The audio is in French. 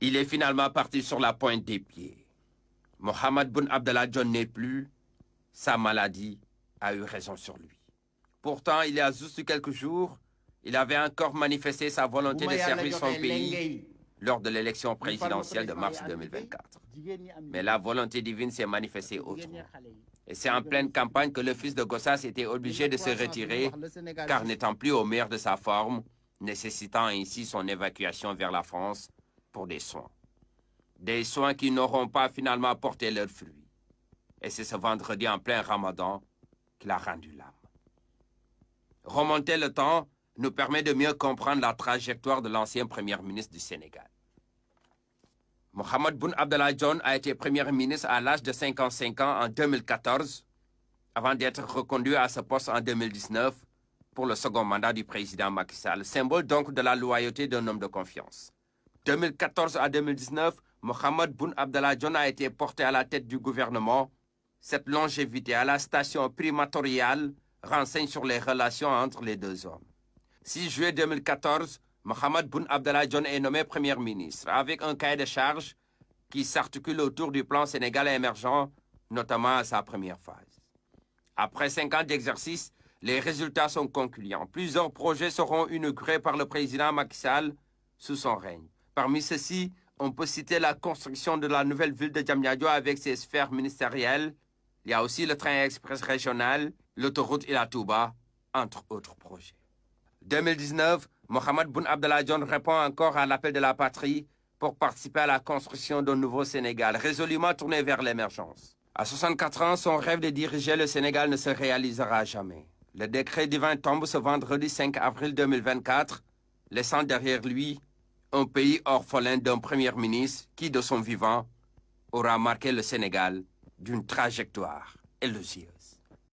Il est finalement parti sur la pointe des pieds. Mohamed Boun Abdallah Dionne n'est plus. Sa maladie a eu raison sur lui. Pourtant, il y a juste quelques jours, il avait encore manifesté sa volonté de servir son pays lors de l'élection présidentielle de mars 2024. Mais la volonté divine s'est manifestée autrement. Et c'est en pleine campagne que le fils de Gossas était obligé de se retirer, car n'étant plus au meilleur de sa forme, nécessitant ainsi son évacuation vers la France pour des soins. Des soins qui n'auront pas finalement porté leurs fruits. Et c'est ce vendredi en plein Ramadan qu'il a rendu l'âme. Remonter le temps nous permet de mieux comprendre la trajectoire de l'ancien Premier ministre du Sénégal. Mohamed Boun Abdallah Dionne a été Premier ministre à l'âge de 55 ans en 2014, avant d'être reconduit à ce poste en 2019 pour le second mandat du président Macky Sall, symbole donc de la loyauté d'un homme de confiance. 2014 à 2019, Mohamed Boun Abdallah Dionne a été porté à la tête du gouvernement. Cette longévité à la station primatoriale renseigne sur les relations entre les deux hommes. 6 juillet 2014, Mohamed Boun Abdallah Dionne est nommé Premier ministre avec un cahier de charges qui s'articule autour du plan Sénégal émergent, notamment à sa première phase. Après 5 ans d'exercice, les résultats sont concluants. Plusieurs projets seront inaugurés par le président Macky Sall sous son règne. Parmi ceux-ci, on peut citer la construction de la nouvelle ville de Diamniadio avec ses sphères ministérielles. Il y a aussi le train express régional, l'autoroute Ila Touba, entre autres projets. 2019, Mohamed Boun Abdallah Dionne répond encore à l'appel de la patrie pour participer à la construction d'un nouveau Sénégal, résolument tourné vers l'émergence. À 64 ans, son rêve de diriger le Sénégal ne se réalisera jamais. Le décret divin tombe ce vendredi 5 avril 2024, laissant derrière lui un pays orphelin d'un Premier ministre qui, de son vivant, aura marqué le Sénégal d'une trajectoire élogieuse.